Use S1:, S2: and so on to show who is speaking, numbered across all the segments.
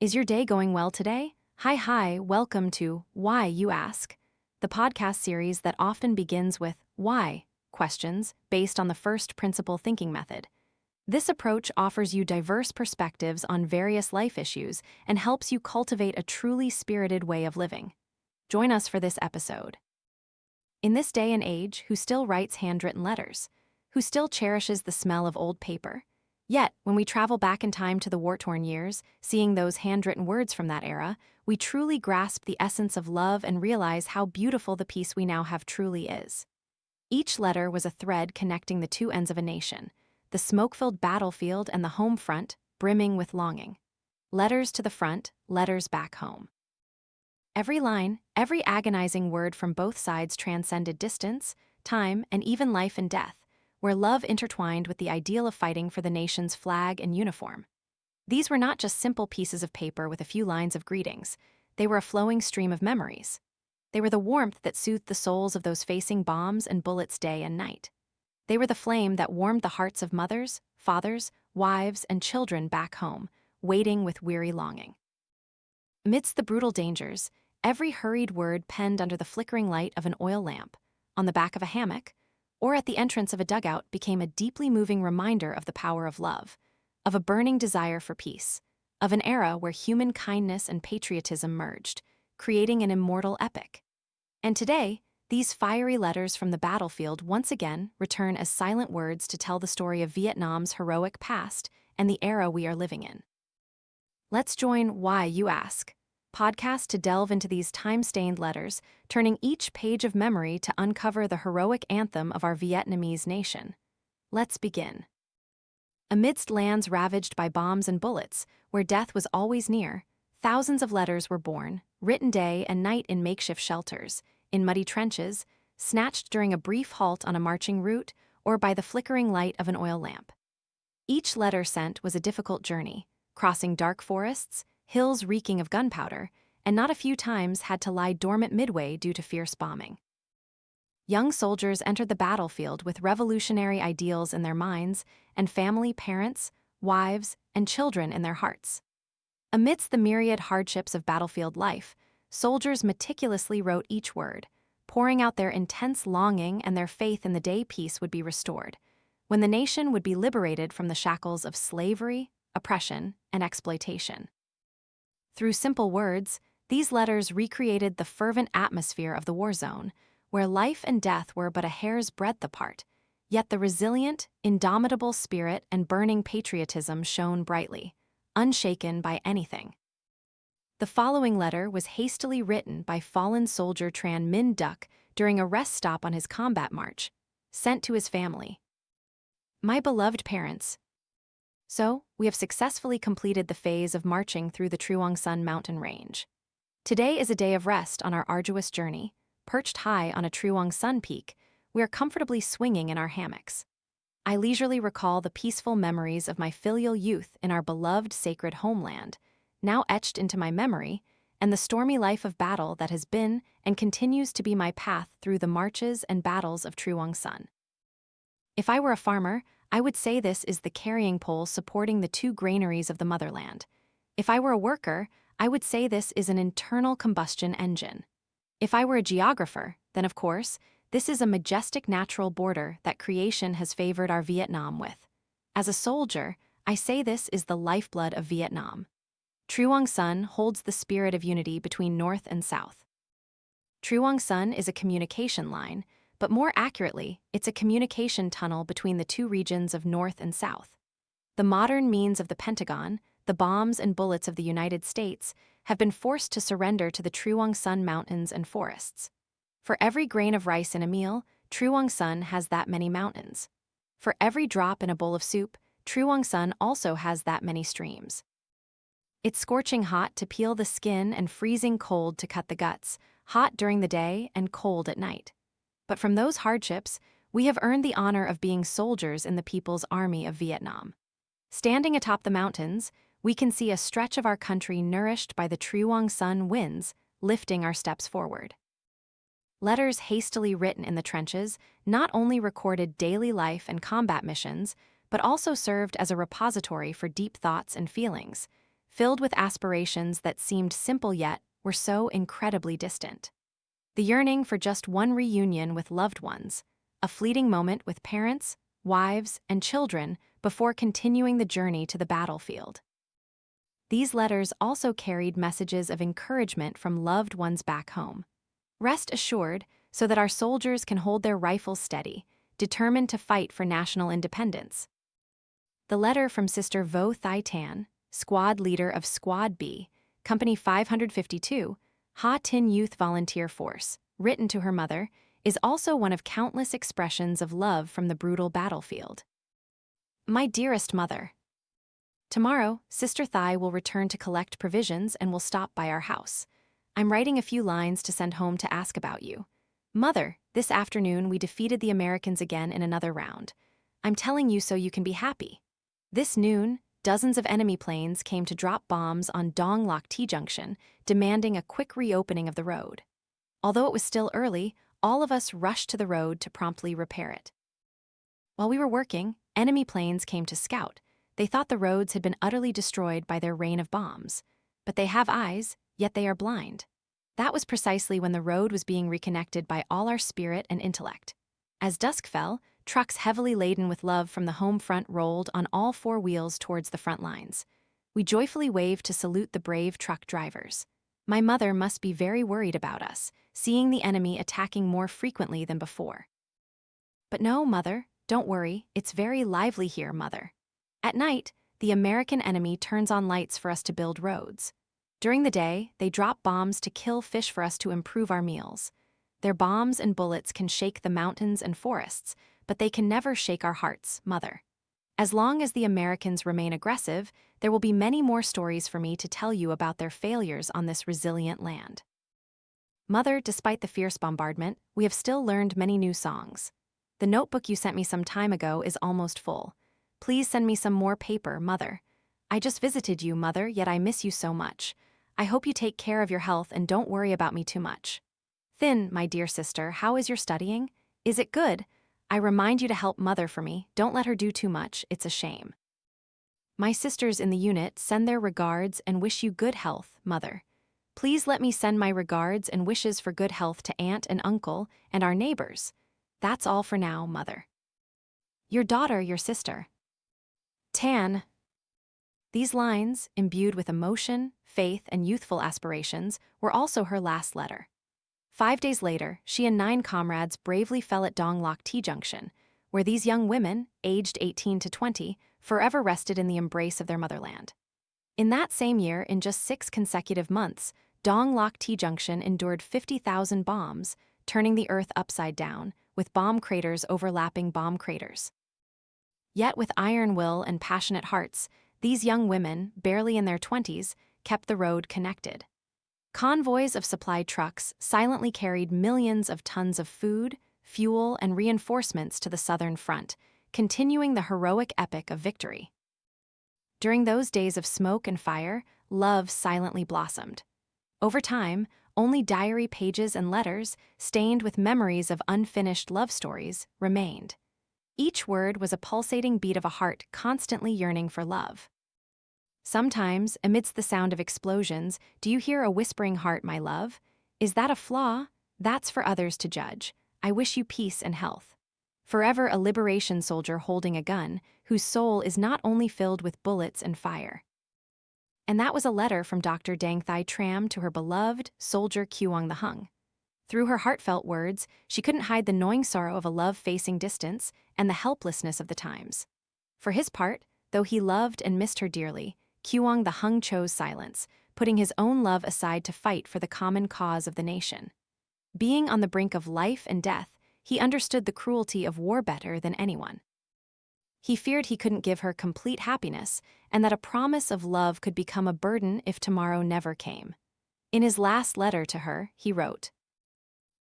S1: Is your day going well today? Hi, welcome to Why, You Ask, the podcast series that often begins with why questions based on the first principle thinking method. This approach offers you diverse perspectives on various life issues and helps you cultivate a truly spirited way of living. Join us for this episode. In this day and age, who still writes handwritten letters? Who still cherishes the smell of old paper? Yet, when we travel back in time to the war-torn years, seeing those handwritten words from that era, we truly grasp the essence of love and realize how beautiful the peace we now have truly is. Each letter was a thread connecting the two ends of a nation, the smoke-filled battlefield and the home front, brimming with longing. Letters to the front, letters back home. Every line, every agonizing word from both sides transcended distance, time, and even life and death, where love intertwined with the ideal of fighting for the nation's flag and uniform. These were not just simple pieces of paper with a few lines of greetings. They were a flowing stream of memories. They were the warmth that soothed the souls of those facing bombs and bullets day and night. They were the flame that warmed the hearts of mothers, fathers, wives, and children back home, waiting with weary longing. Amidst the brutal dangers, every hurried word penned under the flickering light of an oil lamp, on the back of a hammock, or at the entrance of a dugout became a deeply moving reminder of the power of love, of a burning desire for peace, of an era where human kindness and patriotism merged, creating an immortal epic. And today, these fiery letters from the battlefield once again return as silent words to tell the story of Vietnam's heroic past and the era we are living in. Let's join Why, You Ask podcast to delve into these time-stained letters, turning each page of memory to uncover the heroic anthem of our Vietnamese nation. Let's begin. Amidst lands ravaged by bombs and bullets, where death was always near, thousands of letters were born, written day and night in makeshift shelters, in muddy trenches, snatched during a brief halt on a marching route, or by the flickering light of an oil lamp. Each letter sent was a difficult journey, crossing dark forests, hills reeking of gunpowder, and not a few times had to lie dormant midway due to fierce bombing. Young soldiers entered the battlefield with revolutionary ideals in their minds and family, parents, wives, and children in their hearts. Amidst the myriad hardships of battlefield life, soldiers meticulously wrote each word, pouring out their intense longing and their faith in the day peace would be restored, when the nation would be liberated from the shackles of slavery, oppression, and exploitation. Through simple words, these letters recreated the fervent atmosphere of the war zone, where life and death were but a hair's breadth apart, yet the resilient, indomitable spirit and burning patriotism shone brightly, unshaken by anything. The following letter was hastily written by fallen soldier Tran Minh Duc during a rest stop on his combat march, sent to his family. My beloved parents. So, we have successfully completed the phase of marching through the Truong Son mountain range. Today is a day of rest on our arduous journey. Perched high on a Truong Son peak, we are comfortably swinging in our hammocks. I leisurely recall the peaceful memories of my filial youth in our beloved sacred homeland, now etched into my memory, and the stormy life of battle that has been and continues to be my path through the marches and battles of Truong Son. If I were a farmer, I would say this is the carrying pole supporting the two granaries of the motherland. If I were a worker, I would say this is an internal combustion engine. If I were a geographer, then of course, this is a majestic natural border that creation has favored our Vietnam with. As a soldier, I say this is the lifeblood of Vietnam. Truong Son holds the spirit of unity between North and South. Truong Son is a communication line, but more accurately, it's a communication tunnel between the two regions of North and South. The modern means of the Pentagon, the bombs and bullets of the United States, have been forced to surrender to the Truong Son mountains and forests. For every grain of rice in a meal, Truong Son has that many mountains. For every drop in a bowl of soup, Truong Son also has that many streams. It's scorching hot to peel the skin and freezing cold to cut the guts, hot during the day and cold at night. But from those hardships, we have earned the honor of being soldiers in the People's Army of Vietnam. Standing atop the mountains, we can see a stretch of our country nourished by the Truong Son winds, lifting our steps forward. Letters hastily written in the trenches not only recorded daily life and combat missions, but also served as a repository for deep thoughts and feelings, filled with aspirations that seemed simple yet were so incredibly distant. The yearning for just one reunion with loved ones, a fleeting moment with parents, wives, and children before continuing the journey to the battlefield. These letters also carried messages of encouragement from loved ones back home. Rest assured, so that our soldiers can hold their rifles steady, determined to fight for national independence. The letter from Sister Vo Thuy Tram, squad leader of Squad B, Company 552, Ha Tin Youth Volunteer Force, written to her mother, is also one of countless expressions of love from the brutal battlefield. My dearest mother, tomorrow, Sister Thuy will return to collect provisions and will stop by our house. I'm writing a few lines to send home to ask about you. Mother, this afternoon we defeated the Americans again in another round. I'm telling you so you can be happy. This noon, dozens of enemy planes came to drop bombs on Dong Loc T-junction, demanding a quick reopening of the road. Although it was still early, all of us rushed to the road to promptly repair it. While we were working, enemy planes came to scout. They thought the roads had been utterly destroyed by their rain of bombs. But they have eyes, yet they are blind. That was precisely when the road was being reconnected by all our spirit and intellect. As dusk fell, trucks heavily laden with love from the home front rolled on all four wheels towards the front lines. We joyfully waved to salute the brave truck drivers. My mother must be very worried about us, seeing the enemy attacking more frequently than before. But no, Mother, don't worry, it's very lively here, Mother. At night, the American enemy turns on lights for us to build roads. During the day, they drop bombs to kill fish for us to improve our meals. Their bombs and bullets can shake the mountains and forests, but they can never shake our hearts, Mother. As long as the Americans remain aggressive, there will be many more stories for me to tell you about their failures on this resilient land. Mother, despite the fierce bombardment, we have still learned many new songs. The notebook you sent me some time ago is almost full. Please send me some more paper, Mother. I just visited you, Mother, yet I miss you so much. I hope you take care of your health and don't worry about me too much. Thin, my dear sister, how is your studying? Is it good? I remind you to help Mother for me. Don't let her do too much, it's a shame. My sisters in the unit send their regards and wish you good health, Mother. Please let me send my regards and wishes for good health to Aunt and Uncle and our neighbors. That's all for now, Mother. Your daughter, your sister. Tan. These lines, imbued with emotion, faith, and youthful aspirations, were also her last letter. 5 days later, she and 9 comrades bravely fell at Dong Loc T-junction, where these young women, aged 18 to 20, forever rested in the embrace of their motherland. In that same year, in just 6 consecutive months, Dong Loc T-junction endured 50,000 bombs, turning the earth upside down, with bomb craters overlapping bomb craters. Yet with iron will and passionate hearts, these young women, barely in their 20s, kept the road connected. Convoys of supply trucks silently carried millions of tons of food, fuel, and reinforcements to the southern front, continuing the heroic epic of victory. During those days of smoke and fire, love silently blossomed. Over time, only diary pages and letters, stained with memories of unfinished love stories, remained. Each word was a pulsating beat of a heart constantly yearning for love. Sometimes, amidst the sound of explosions, do you hear a whispering heart, my love? Is that a flaw? That's for others to judge. I wish you peace and health. Forever a liberation soldier holding a gun, whose soul is not only filled with bullets and fire. And that was a letter from Dr. Dang Thuy Tram to her beloved soldier Khuong The Hung. Through her heartfelt words, she couldn't hide the gnawing sorrow of a love facing distance and the helplessness of the times. For his part, though he loved and missed her dearly, Khuong The Hung chose silence, putting his own love aside to fight for the common cause of the nation. Being on the brink of life and death, he understood the cruelty of war better than anyone. He feared he couldn't give her complete happiness, and that a promise of love could become a burden if tomorrow never came. In his last letter to her, he wrote,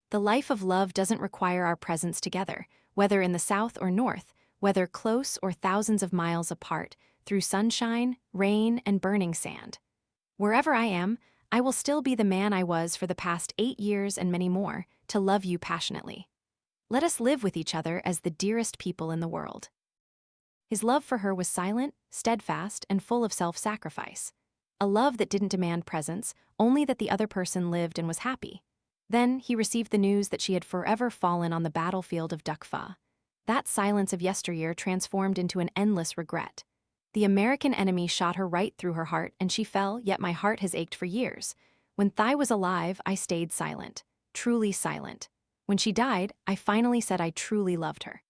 S1: "The life of love doesn't require our presence together, whether in the south or north, whether close or thousands of miles apart, through sunshine, rain, and burning sand. Wherever I am, I will still be the man I was for the past 8 years and many more, to love you passionately. Let us live with each other as the dearest people in the world." His love for her was silent, steadfast, and full of self-sacrifice. a love that didn't demand presence, only that the other person lived and was happy. Then he received the news that she had forever fallen on the battlefield of Duc Pha. That silence of yesteryear transformed into an endless regret. The American enemy shot her right through her heart, and she fell, yet my heart has ached for years. When Thuy was alive, I stayed silent, truly silent. When she died, I finally said I truly loved her.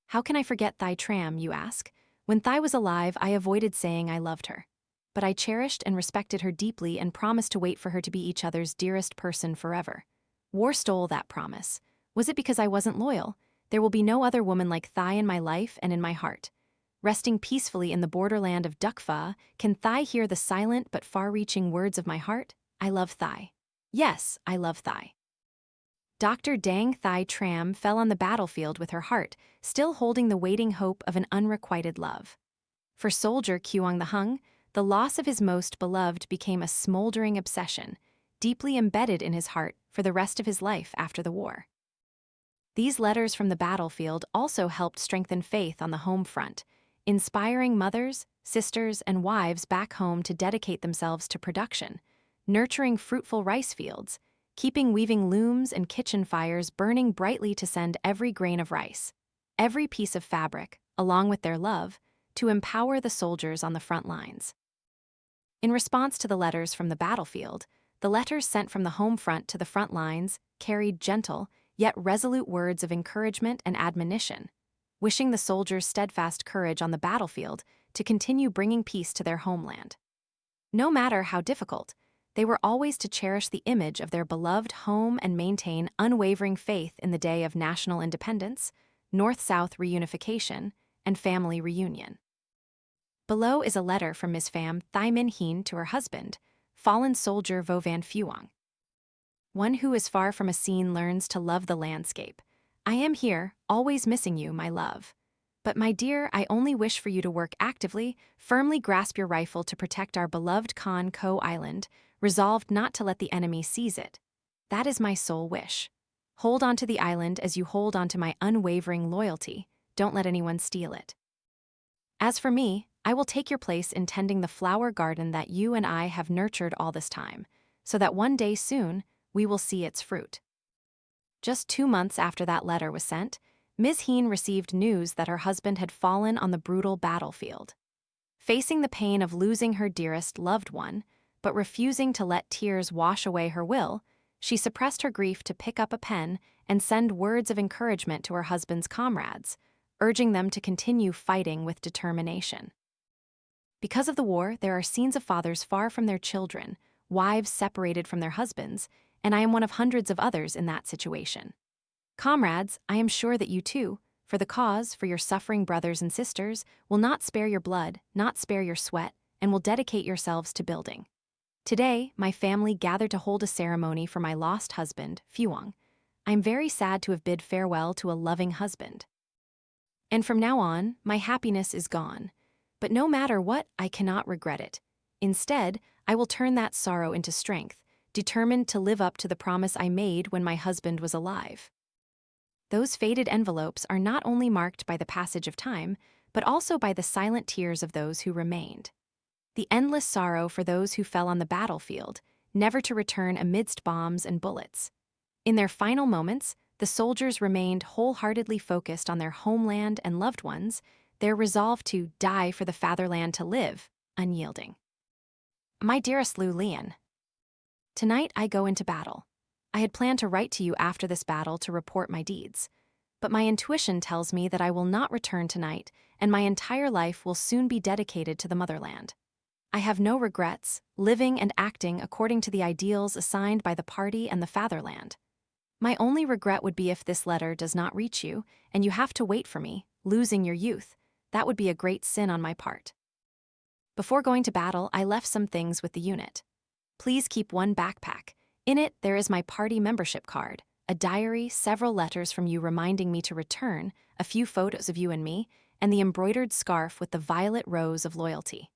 S1: How can I forget Thuy Tram, you ask? When Thuy was alive, I avoided saying I loved her. But I cherished and respected her deeply and promised to wait for her to be each other's dearest person forever. War stole that promise. Was it because I wasn't loyal? There will be no other woman like Thuy in my life and in my heart. Resting peacefully in the borderland of Duc Pha, can Thuy hear the silent but far-reaching words of my heart? I love Thuy. Yes, I love Thuy. Dr. Dang Thuy Tram fell on the battlefield with her heart, still holding the waiting hope of an unrequited love. For soldier Khuong The Hung, the loss of his most beloved became a smoldering obsession, deeply embedded in his heart for the rest of his life after the war. These letters from the battlefield also helped strengthen faith on the home front, inspiring mothers, sisters, and wives back home to dedicate themselves to production, nurturing fruitful rice fields, keeping weaving looms and kitchen fires burning brightly to send every grain of rice, every piece of fabric, along with their love, to empower the soldiers on the front lines. In response to the letters from the battlefield, the letters sent from the home front to the front lines carried gentle, yet resolute words of encouragement and admonition, wishing the soldiers steadfast courage on the battlefield to continue bringing peace to their homeland. No matter how difficult, they were always to cherish the image of their beloved home and maintain unwavering faith in the day of national independence, North-South reunification, and family reunion. Below is a letter from Ms. Pham Thuy Minh Hien to her husband, fallen soldier Vo Van Phuong. One who is far from a scene learns to love the landscape. I am here, always missing you, my love. But my dear, I only wish for you to work actively, firmly grasp your rifle to protect our beloved Khuong Co Island, resolved not to let the enemy seize it. That is my sole wish. Hold on to the island as you hold on to my unwavering loyalty. Don't let anyone steal it. As for me, I will take your place in tending the flower garden that you and I have nurtured all this time, so that one day soon, we will see its fruit. Just 2 months after that letter was sent, Ms. Hien received news that her husband had fallen on the brutal battlefield. Facing the pain of losing her dearest loved one, but refusing to let tears wash away her will, she suppressed her grief to pick up a pen and send words of encouragement to her husband's comrades, urging them to continue fighting with determination. Because of the war, there are scenes of fathers far from their children, wives separated from their husbands, and I am one of hundreds of others in that situation. Comrades, I am sure that you too, for the cause, for your suffering brothers and sisters, will not spare your blood, not spare your sweat, and will dedicate yourselves to building. Today, my family gathered to hold a ceremony for my lost husband, Phuong. I am very sad to have bid farewell to a loving husband. And from now on, my happiness is gone. But no matter what, I cannot regret it. Instead, I will turn that sorrow into strength, determined to live up to the promise I made when my husband was alive. Those faded envelopes are not only marked by the passage of time, but also by the silent tears of those who remained. The endless sorrow for those who fell on the battlefield, never to return amidst bombs and bullets. In their final moments, the soldiers remained wholeheartedly focused on their homeland and loved ones, their resolve to die for the fatherland to live, unyielding. My dearest Lu Lian, tonight I go into battle. I had planned to write to you after this battle to report my deeds, but my intuition tells me that I will not return tonight, and my entire life will soon be dedicated to the motherland. I have no regrets, living and acting according to the ideals assigned by the party and the fatherland. My only regret would be if this letter does not reach you, and you have to wait for me, losing your youth. That would be a great sin on my part. Before going to battle, I left some things with the unit. Please keep one backpack. In it, there is my party membership card, a diary, several letters from you reminding me to return, a few photos of you and me, and the embroidered scarf with the violet rose of loyalty.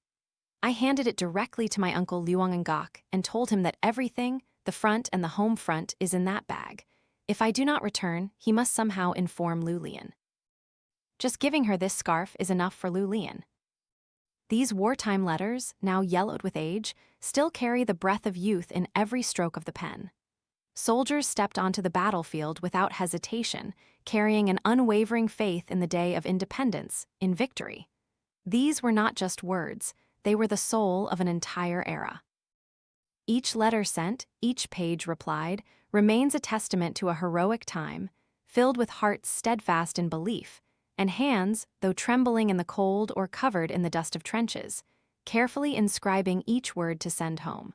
S1: I handed it directly to my uncle Luong Ngok and told him that everything, the front and the home front, is in that bag. If I do not return, he must somehow inform Lu Lian. Just giving her this scarf is enough for Lu Lian. These wartime letters, now yellowed with age, still carry the breath of youth in every stroke of the pen. Soldiers stepped onto the battlefield without hesitation, carrying an unwavering faith in the day of independence, in victory. These were not just words, they were the soul of an entire era. Each letter sent, each page replied, remains a testament to a heroic time, filled with hearts steadfast in belief, and hands, though trembling in the cold or covered in the dust of trenches, carefully inscribing each word to send home.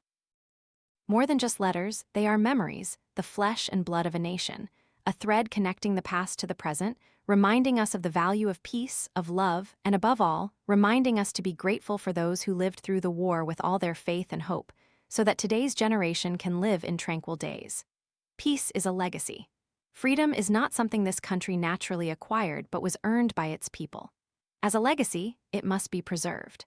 S1: More than just letters, they are memories, the flesh and blood of a nation, a thread connecting the past to the present, reminding us of the value of peace, of love, and above all, reminding us to be grateful for those who lived through the war with all their faith and hope, so that today's generation can live in tranquil days. Peace is a legacy. Freedom is not something this country naturally acquired but was earned by its people. As a legacy, it must be preserved.